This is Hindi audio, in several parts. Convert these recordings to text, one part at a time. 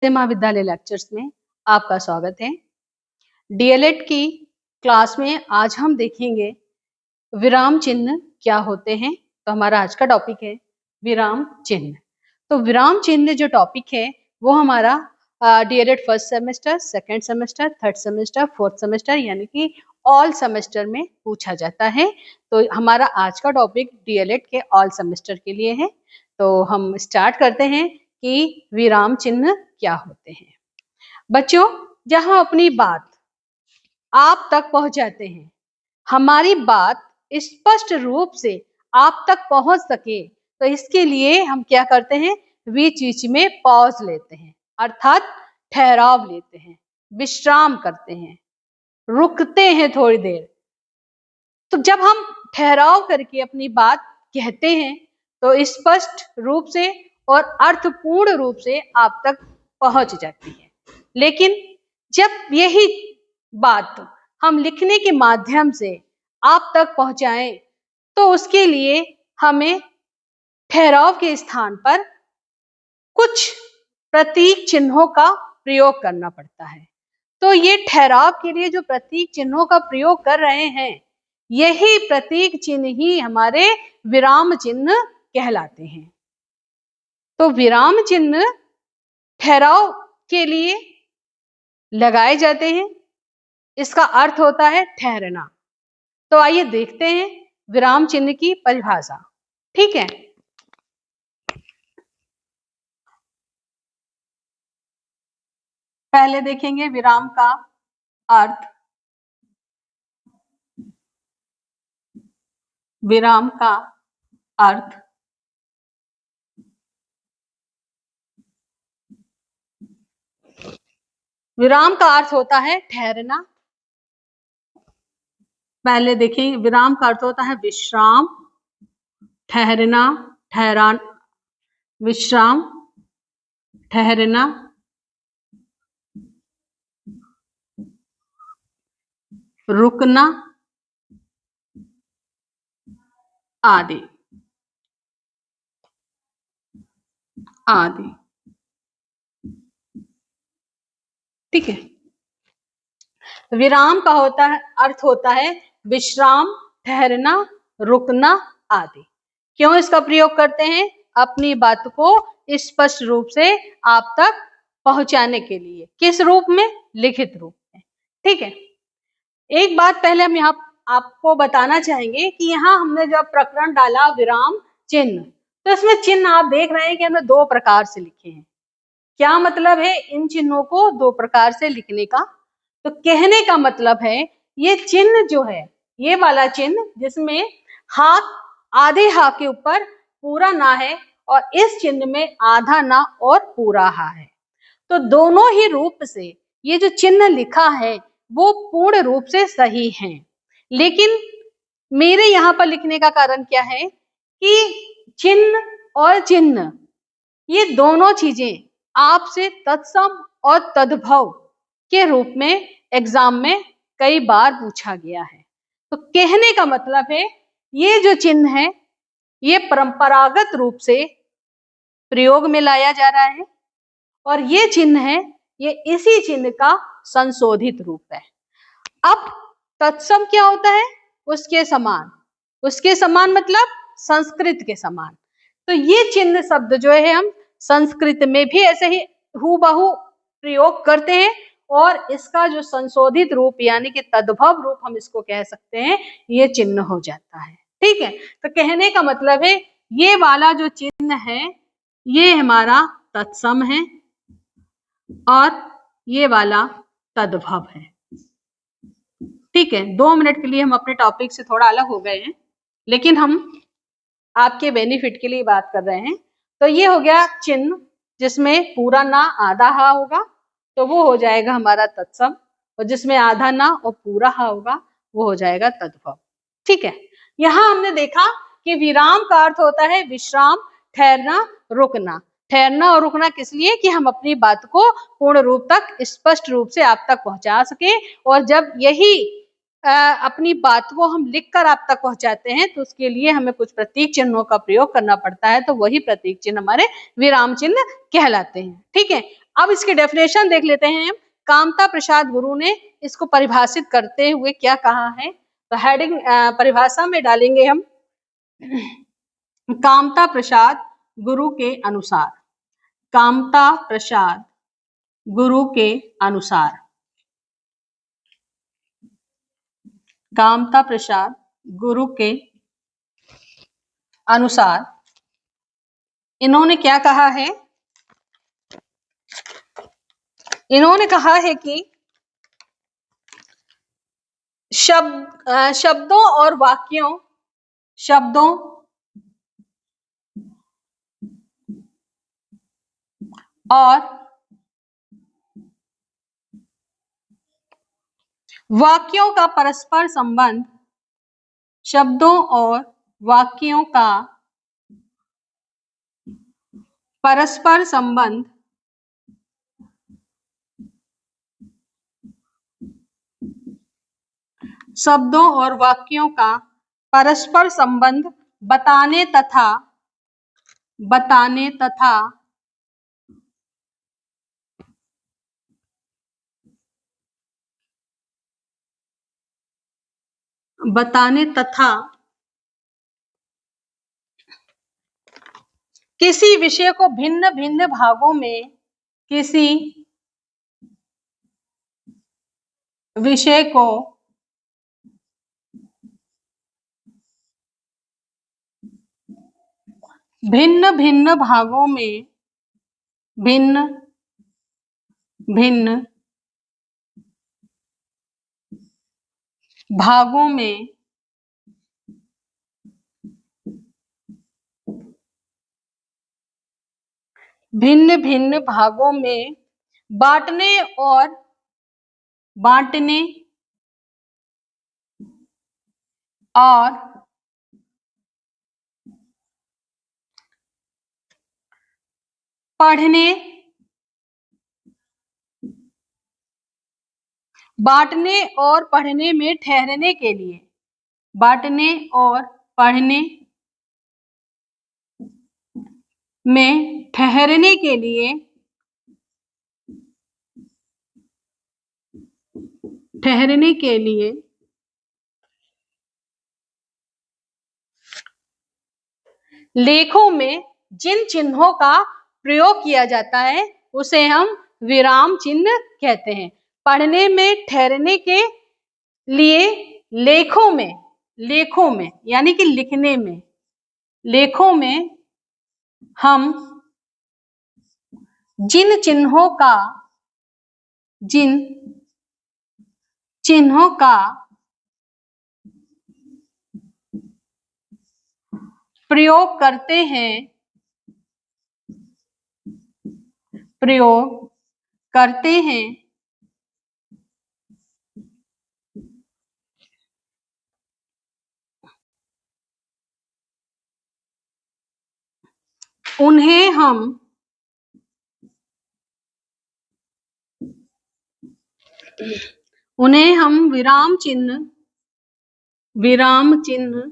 महाविद्यालय लेक्चर्स में आपका स्वागत है। डीएलएड की क्लास में आज हम देखेंगे विराम चिन्ह क्या होते हैं। तो हमारा आज का टॉपिक है विराम चिन्ह। तो विराम चिन्ह जो टॉपिक है वो हमारा DElEd first semester, second semester, third semester, fourth semester यानी कि ऑल सेमेस्टर में पूछा जाता है। तो हमारा आज का टॉपिक डीएलएड के ऑल सेमेस्टर के लिए है। तो हम स्टार्ट करते हैं कि विराम चिन्ह क्या होते हैं। बच्चों, जहां अपनी बात आप तक पहुंचाते हैं, हमारी बात स्पष्ट रूप से आप तक पहुंच सके, तो इसके लिए हम क्या करते हैं, बीच बीच में पॉज लेते हैं, अर्थात ठहराव लेते हैं, विश्राम करते हैं, रुकते हैं थोड़ी देर। तो जब हम ठहराव करके अपनी बात कहते हैं तो स्पष्ट रूप से और अर्थपूर्ण रूप से आप तक पहुंच जाती है। लेकिन जब यही बात हम लिखने के माध्यम से आप तक पहुंचाएं तो उसके लिए हमें ठहराव के स्थान पर कुछ प्रतीक चिन्हों का प्रयोग करना पड़ता है। तो ये ठहराव के लिए जो प्रतीक चिन्हों का प्रयोग कर रहे हैं, यही प्रतीक चिन्ह ही हमारे विराम चिन्ह कहलाते हैं। तो विराम चिन्ह ठहराव के लिए लगाए जाते हैं। इसका अर्थ होता है ठहरना। तो आइए देखते हैं विराम चिन्ह की परिभाषा। ठीक है, पहले देखेंगे विराम का अर्थ। विराम का अर्थ विराम का अर्थ होता है ठहरना। पहले देखिए, विराम का अर्थ होता है विश्राम, ठहरना, ठहरान, विश्राम, ठहरना, रुकना आदि आदि। ठीक है, विराम का अर्थ होता है विश्राम, ठहरना, रुकना आदि। क्यों इसका प्रयोग करते हैं? अपनी बात को स्पष्ट रूप से आप तक पहुंचाने के लिए। किस रूप में? लिखित रूप में। ठीक है, एक बात पहले हम यहाँ आपको बताना चाहेंगे कि यहाँ हमने जब प्रकरण डाला विराम चिन्ह, तो इसमें चिन्ह आप देख रहे हैं कि हमने दो प्रकार से लिखे हैं। क्या मतलब है इन चिन्हों को दो प्रकार से लिखने का? तो कहने का मतलब है ये चिन्ह जो है, ये वाला चिन्ह जिसमें हाथ आधे हा के ऊपर पूरा ना है और इस चिन्ह में आधा ना और पूरा हा है, तो दोनों ही रूप से ये जो चिन्ह लिखा है वो पूर्ण रूप से सही है। लेकिन मेरे यहाँ पर लिखने का कारण क्या है कि चिन्ह और चिन्ह ये दोनों चीजें आपसे तत्सम और तद्भव के रूप में एग्जाम में कई बार पूछा गया है। तो कहने का मतलब है ये जो चिन्ह है ये परंपरागत रूप से प्रयोग में लाया जा रहा है और ये चिन्ह है, ये इसी चिन्ह का संशोधित रूप है। अब तत्सम क्या होता है? उसके समान। उसके समान मतलब संस्कृत के समान। तो ये चिन्ह शब्द जो है हम संस्कृत में भी ऐसे ही हूबहू प्रयोग करते हैं और इसका जो संशोधित रूप यानी कि तद्भव रूप हम इसको कह सकते हैं, ये चिन्ह हो जाता है। ठीक है, तो कहने का मतलब है ये वाला जो चिन्ह है ये हमारा तत्सम है और ये वाला तद्भव है। ठीक है, 2 मिनट के लिए हम अपने टॉपिक से थोड़ा अलग हो गए हैं, लेकिन हम आपके बेनिफिट के लिए बात कर रहे हैं। तो ये हो गया चिन्ह जिसमें पूरा ना आधा हा होगा तो वो हो जाएगा हमारा तत्सम, और जिसमें आधा ना और पूरा हा होगा वो हो जाएगा तद्भव। ठीक है, यहाँ हमने देखा कि विराम का अर्थ होता है विश्राम, ठहरना, रुकना। ठहरना और रुकना किस लिए? कि हम अपनी बात को पूर्ण रूप तक स्पष्ट रूप से आप तक पहुंचा सके, और जब यही अपनी बात को हम लिखकर आप तक पहुंचाते हैं तो उसके लिए हमें कुछ प्रतीक चिन्हों का प्रयोग करना पड़ता है। तो वही प्रतीक चिन्ह हमारे विराम चिन्ह कहलाते हैं। ठीक है, अब इसकी डेफिनेशन देख लेते हैं। कामता प्रसाद गुरु ने इसको परिभाषित करते हुए क्या कहा है, तो हेडिंग परिभाषा में डालेंगे हम कामता प्रसाद गुरु के अनुसार। कामता प्रसाद गुरु के अनुसार, कामता प्रसाद गुरु के अनुसार इन्होंने क्या कहा है, इन्होंने कहा है कि शब्दों और वाक्यों, शब्दों और वाक्यों का परस्पर संबंध, शब्दों और वाक्यों का परस्पर संबंध शब्दों और वाक्यों का परस्पर संबंध बताने तथा बताने तथा किसी विषय को भिन्न भिन्न भागों में, किसी विषय को भिन्न भिन्न भागों में, भिन्न भिन्न भागों में भिन्न भिन्न भागों में बांटने और पढ़ने बांटने और पढ़ने में ठहरने के लिए, बांटने और पढ़ने में ठहरने के लिए, ठहरने के लिए लेखों में जिन चिन्हों का प्रयोग किया जाता है उसे हम विराम चिन्ह कहते हैं। पढ़ने में ठहरने के लिए लेखों में यानी कि लिखने में, लेखों में हम जिन चिन्हों का प्रयोग करते हैं उन्हें हम विराम चिन्ह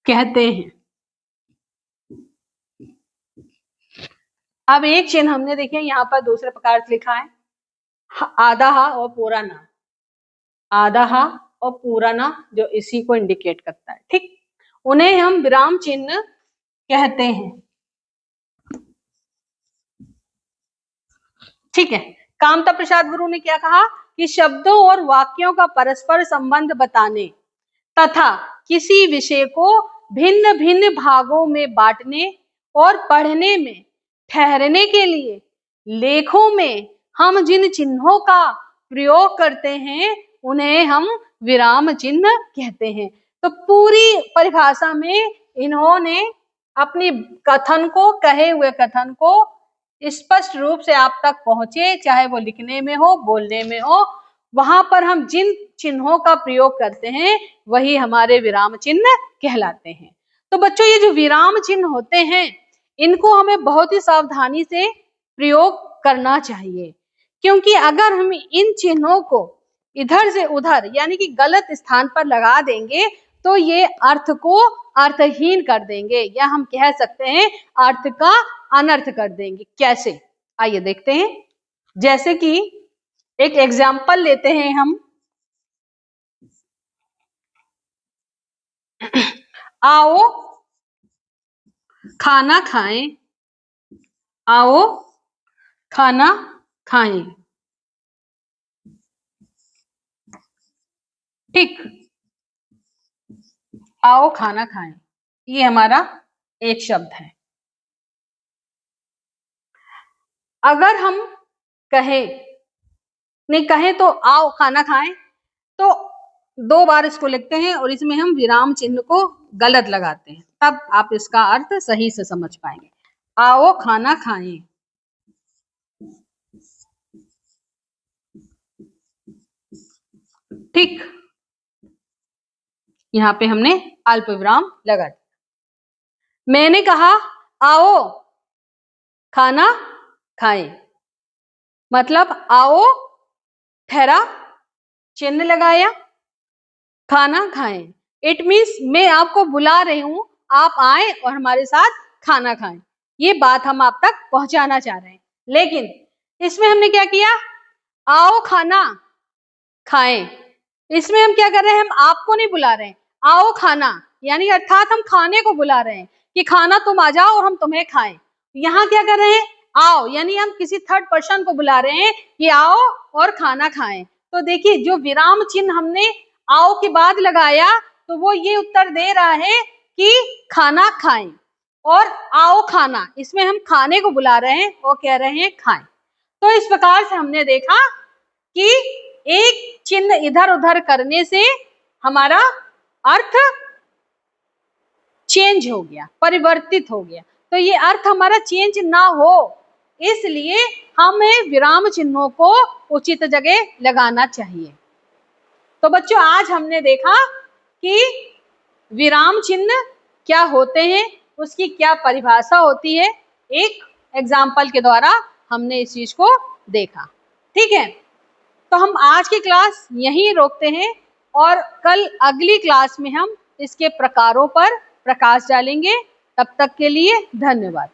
कहते हैं। अब एक चिन्ह हमने देखे यहाँ पर दूसरे प्रकार से लिखा है, आधा हा और पूरा ना, आधा हा और पूरा ना, जो इसी को इंडिकेट करता है। ठीक, उन्हें हम विराम चिन्ह कहते हैं। ठीक है, कामता प्रसाद गुरु ने क्या कहा कि शब्दों और वाक्यों का परस्पर संबंध बताने तथा किसी विषय को भिन्न भिन्न भागों में बांटने और पढ़ने में ठहरने के लिए लेखों में हम जिन चिन्हों का प्रयोग करते हैं उन्हें हम विराम चिन्ह कहते हैं। तो पूरी परिभाषा में इन्होंने अपनी कथन को, कहे हुए कथन को स्पष्ट रूप से आप तक पहुंचे, चाहे वो लिखने में हो, बोलने में हो, वहां पर हम जिन चिन्हों का प्रयोग करते हैं वही हमारे विराम चिन्ह कहलाते हैं। तो बच्चों, ये जो विराम चिन्ह होते हैं इनको हमें बहुत ही सावधानी से प्रयोग करना चाहिए, क्योंकि अगर हम इन चिन्हों को इधर से उधर यानी कि गलत स्थान पर लगा देंगे तो ये अर्थ को अर्थहीन कर देंगे, या हम कह सकते हैं अर्थ का अनर्थ कर देंगे। कैसे, आइए देखते हैं। जैसे कि एक एग्जाम्पल लेते हैं हम, आओ खाना खाएं, आओ खाना खाएं। ठीक, आओ खाना खाएं, ये हमारा एक शब्द है। अगर हम कहें तो आओ खाना खाएं, तो 2 बार इसको लिखते हैं और इसमें हम विराम चिन्ह को गलत लगाते हैं, तब आप इसका अर्थ सही से समझ पाएंगे। आओ खाना खाएं, ठीक, यहाँ पे हमने अल्प विराम लगा दिया। मैंने कहा आओ खाना खाएं, मतलब आओ ठहरा चिन्ह लगाया, खाना खाएं। इट मीन्स मैं आपको बुला रही हूं, आप आए और हमारे साथ खाना खाएं। ये बात हम आप तक पहुंचाना चाह रहे हैं। लेकिन इसमें हमने क्या किया, आओ खाना खाएं, इसमें हम क्या कर रहे हैं, हम आपको नहीं बुला रहे हैं, आओ खाना, यानी अर्थात हम खाने को बुला रहे हैं कि खाना तुम आ जाओ और हम तुम्हें खाएं। यहाँ क्या कर रहे हैं, आओ, यानी हम किसी थर्ड पर्सन को बुला रहे हैं कि आओ और खाना खाएं। तो देखिए, जो विराम चिन्ह हमने आओ के बाद लगाया, तो वो ये उत्तर दे रहा है कि खाना खाएं, और आओ खाना, इसमें हम खाने को बुला रहे हैं, वो कह रहे हैं खाएं। तो इस प्रकार से हमने देखा कि एक चिन्ह इधर उधर करने से हमारा अर्थ चेंज हो गया, परिवर्तित हो गया। तो ये अर्थ हमारा चेंज ना हो, इसलिए हमें विराम चिन्हों को उचित जगह लगाना चाहिए। तो बच्चों, आज हमने देखा कि विराम चिन्ह क्या होते हैं, उसकी क्या परिभाषा होती है, एक एग्जाम्पल के द्वारा हमने इस चीज को देखा। ठीक है, तो हम आज की क्लास यहीं रोकते हैं और कल अगली क्लास में हम इसके प्रकारों पर प्रकाश डालेंगे। तब तक के लिए धन्यवाद।